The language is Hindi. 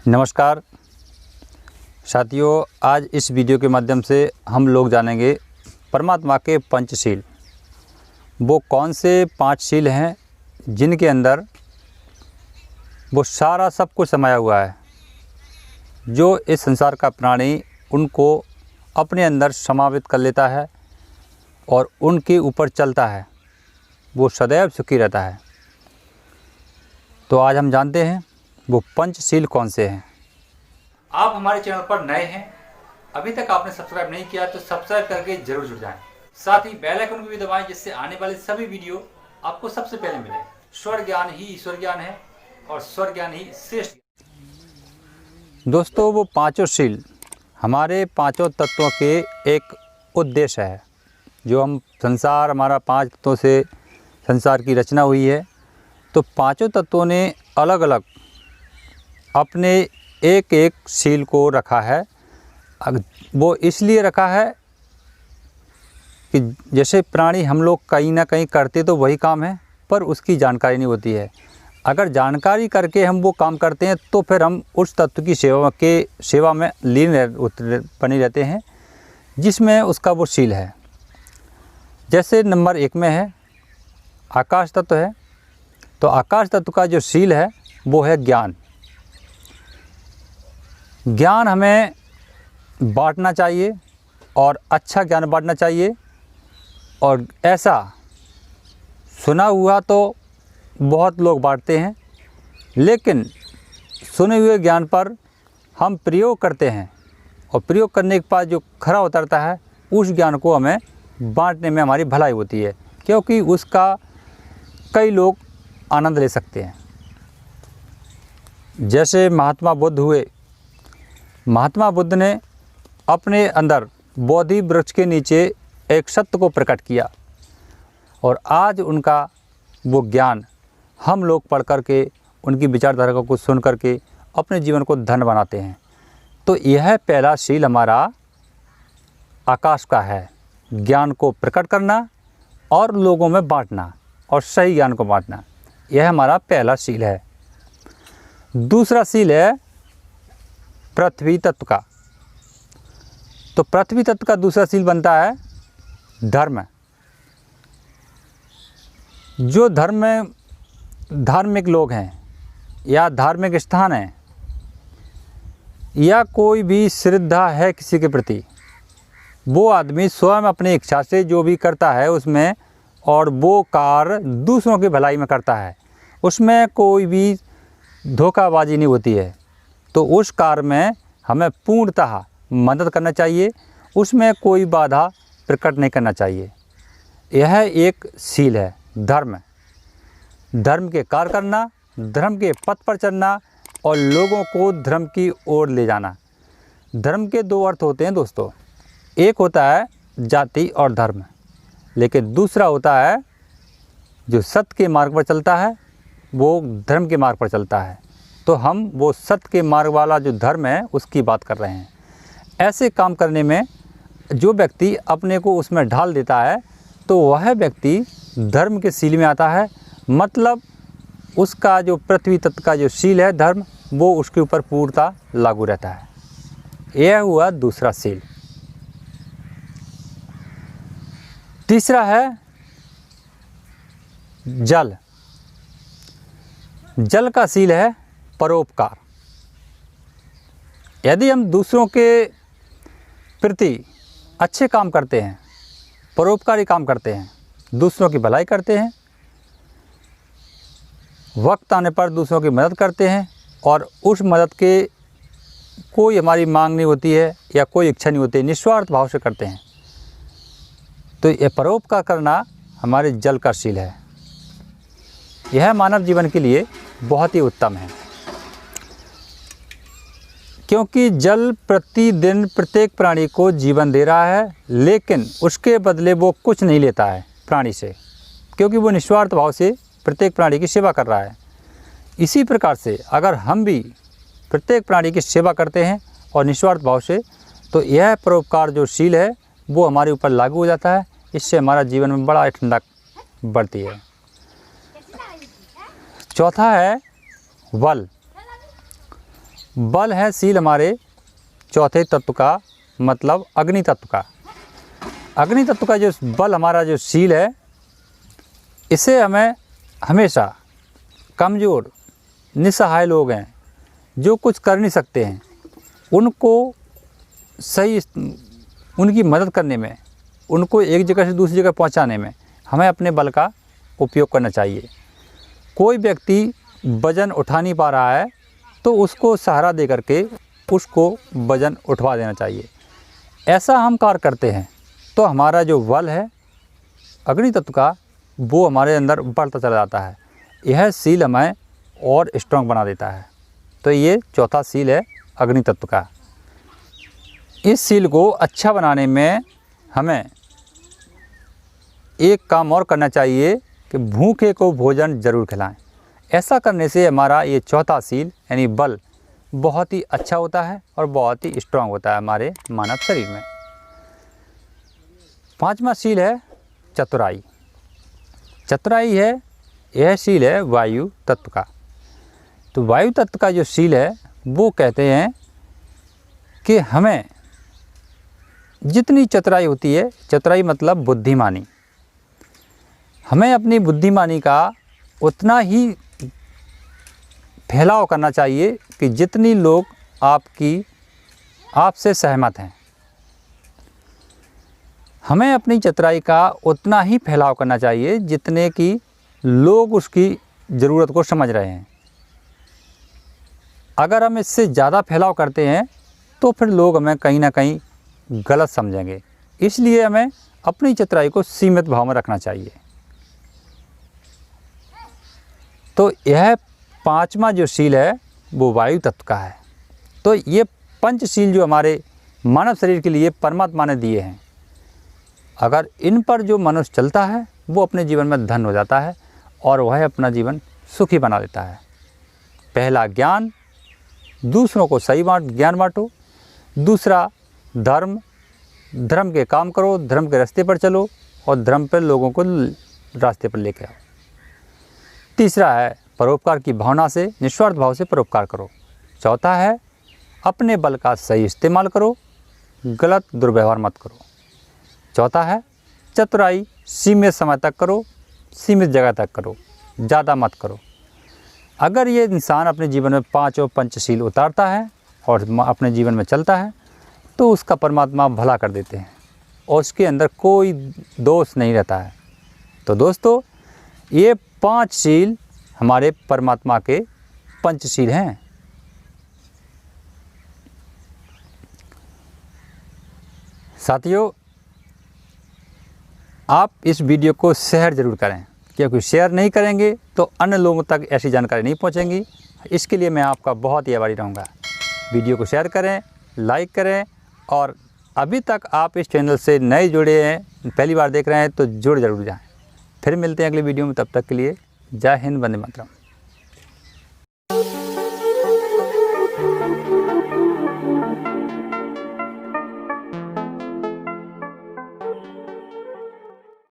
नमस्कार साथियों, आज इस वीडियो के माध्यम से हम लोग जानेंगे परमात्मा के पंचशील। वो कौन से 5 शील हैं जिनके अंदर वो सारा सब कुछ समाया हुआ है। जो इस संसार का प्राणी उनको अपने अंदर समावित कर लेता है और उनके ऊपर चलता है, वो सदैव सुखी रहता है। तो आज हम जानते हैं वो पंचशील कौन से हैं। आप हमारे चैनल पर नए हैं, अभी तक आपने सब्सक्राइब नहीं किया तो सब्सक्राइब करके जरूर जुड़ जाएं। साथ ही बेल आइकन को भी दबाएं जिससे आने वाले सभी वीडियो आपको सबसे पहले मिले। स्वर ज्ञान ही ईश्वर ज्ञान है और स्वर ज्ञान ही श्रेष्ठ। दोस्तों, वो पांचों शील हमारे पांचों तत्वों के एक उद्देश्य है। जो हम संसार हमारा 5 तत्वों से संसार की रचना हुई है, तो पांचों तत्वों ने अलग अलग अपने एक एक शील को रखा है। वो इसलिए रखा है कि जैसे प्राणी हम लोग कहीं ना कहीं करते तो वही काम है, पर उसकी जानकारी नहीं होती है। अगर जानकारी करके हम वो काम करते हैं तो फिर हम उस तत्व की सेवा में लीन बने रहते हैं, जिसमें उसका वो शील है। जैसे नंबर 1 में है आकाश तत्व है, तो आकाश तत्व का जो शील है वो है ज्ञान। ज्ञान हमें बांटना चाहिए और अच्छा ज्ञान बांटना चाहिए। और ऐसा सुना हुआ तो बहुत लोग बांटते हैं, लेकिन सुने हुए ज्ञान पर हम प्रयोग करते हैं और प्रयोग करने के बाद जो खरा उतरता है उस ज्ञान को हमें बांटने में हमारी भलाई होती है, क्योंकि उसका कई लोग आनंद ले सकते हैं। जैसे महात्मा बुद्ध हुए, महात्मा बुद्ध ने अपने अंदर बोधि वृक्ष के नीचे एक सत्य को प्रकट किया और आज उनका वो ज्ञान हम लोग पढ़ करके उनकी विचारधारा को सुन करके अपने जीवन को धन्य बनाते हैं। तो यह पहला शील हमारा आकाश का है, ज्ञान को प्रकट करना और लोगों में बांटना और सही ज्ञान को बांटना। यह हमारा पहला शील है। दूसरा शील है पृथ्वी तत्व का। तो पृथ्वी तत्व का दूसरा शील बनता है धर्म। जो धार्मिक लोग हैं या धार्मिक स्थान हैं या कोई भी श्रद्धा है किसी के प्रति, वो आदमी स्वयं अपनी इच्छा से जो भी करता है उसमें, और वो कार्य दूसरों की भलाई में करता है, उसमें कोई भी धोखाबाजी नहीं होती है। तो उस कार्य में हमें पूर्णतः मदद करना चाहिए, उसमें कोई बाधा प्रकट नहीं करना चाहिए। यह एक शील है धर्म। धर्म के कार्य करना, धर्म के पथ पर चलना और लोगों को धर्म की ओर ले जाना। धर्म के 2 अर्थ होते हैं दोस्तों। एक होता है जाति और धर्म, लेकिन दूसरा होता है जो सत्य के मार्ग पर चलता है वो धर्म के मार्ग पर चलता है। तो हम वो सत्य के मार्ग वाला जो धर्म है उसकी बात कर रहे हैं। ऐसे काम करने में जो व्यक्ति अपने को उसमें ढाल देता है तो वह व्यक्ति धर्म के शील में आता है। मतलब उसका जो पृथ्वी तत्व का जो शील है धर्म, वो उसके ऊपर पूर्णता लागू रहता है। यह हुआ दूसरा शील। तीसरा है जल। जल का शील है परोपकार। यदि हम दूसरों के प्रति अच्छे काम करते हैं, परोपकारी काम करते हैं, दूसरों की भलाई करते हैं, वक्त आने पर दूसरों की मदद करते हैं और उस मदद के कोई हमारी मांग नहीं होती है या कोई इच्छा नहीं होती है, निस्वार्थ भाव से करते हैं, तो यह परोपकार करना हमारे जल का शील है। यह मानव जीवन के लिए बहुत ही उत्तम है, क्योंकि जल प्रतिदिन प्रत्येक प्राणी को जीवन दे रहा है, लेकिन उसके बदले वो कुछ नहीं लेता है प्राणी से, क्योंकि वो निस्वार्थ भाव से प्रत्येक प्राणी की सेवा कर रहा है। इसी प्रकार से अगर हम भी प्रत्येक प्राणी की सेवा करते हैं और निस्वार्थ भाव से, तो यह परोपकार जो शील है वो हमारे ऊपर लागू हो जाता है। इससे हमारा जीवन में बड़ा ठंडक बढ़ती है। चौथा है बल। बल है सील हमारे चौथे तत्व का, मतलब अग्नि तत्व का। अग्नि तत्व का जो बल हमारा जो सील है, इसे हमें हमेशा कमज़ोर निस्सहाय लोग हैं जो कुछ कर नहीं सकते हैं, उनको सही उनकी मदद करने में, उनको एक जगह से दूसरी जगह पहुंचाने में हमें अपने बल का उपयोग करना चाहिए। कोई व्यक्ति वज़न उठा नहीं पा रहा है तो उसको सहारा दे करके उसको वज़न उठवा देना चाहिए। ऐसा हम कार्य करते हैं तो हमारा जो बल है अग्नि तत्व का, वो हमारे अंदर बढ़ता चला जाता है। यह सील हमें और स्ट्रॉन्ग बना देता है। तो ये चौथा सील है अग्नि तत्व का। इस सील को अच्छा बनाने में हमें एक काम और करना चाहिए कि भूखे को भोजन ज़रूर खिलाएं। ऐसा करने से हमारा ये चौथा सील यानी बल बहुत ही अच्छा होता है और बहुत ही स्ट्रॉन्ग होता है हमारे मानव शरीर में। पांचवा सील है चतुराई। चतुराई है, यह सील है वायु तत्व का। तो वायु तत्व का जो सील है वो कहते हैं कि हमें जितनी चतुराई होती है, चतुराई मतलब बुद्धिमानी, हमें अपनी बुद्धिमानी का उतना ही फैलाव करना चाहिए कि जितनी लोग आपसे सहमत हैं। हमें अपनी चतुराई का उतना ही फैलाव करना चाहिए जितने कि लोग उसकी ज़रूरत को समझ रहे हैं। अगर हम इससे ज़्यादा फैलाव करते हैं तो फिर लोग हमें कहीं ना कहीं गलत समझेंगे। इसलिए हमें अपनी चतुराई को सीमित भाव में रखना चाहिए। तो यह पांचवा जो सील है वो वायु तत्व का है। तो ये पंचशील जो हमारे मानव शरीर के लिए परमात्मा ने दिए हैं, अगर इन पर जो मनुष्य चलता है वो अपने जीवन में धन हो जाता है और वह अपना जीवन सुखी बना देता है। पहला ज्ञान, दूसरों को सही ज्ञान बांटो। दूसरा धर्म, धर्म के काम करो, धर्म के रास्ते पर चलो और धर्म पर लोगों को रास्ते पर लेके आओ। तीसरा है परोपकार की भावना से, निस्वार्थ भाव से परोपकार करो। चौथा है अपने बल का सही इस्तेमाल करो, गलत दुर्व्यवहार मत करो। चौथा है चतुराई, सीमित समय तक करो, सीमित जगह तक करो, ज़्यादा मत करो। अगर ये इंसान अपने जीवन में पांचों पंचशील उतारता है और अपने जीवन में चलता है तो उसका परमात्मा भला कर देते हैं और उसके अंदर कोई दोष नहीं रहता है। तो दोस्तों, ये पांच शील हमारे परमात्मा के पंचशील हैं। साथियों, आप इस वीडियो को शेयर ज़रूर करें, क्योंकि शेयर नहीं करेंगे तो अन्य लोगों तक ऐसी जानकारी नहीं पहुंचेंगी। इसके लिए मैं आपका बहुत ही आभारी रहूँगा। वीडियो को शेयर करें, लाइक करें और अभी तक आप इस चैनल से नए जुड़े हैं, पहली बार देख रहे हैं तो जुड़ ज़रूर जाएं। फिर मिलते हैं अगली वीडियो में, तब तक के लिए जय हिंद, वंदे मातरम।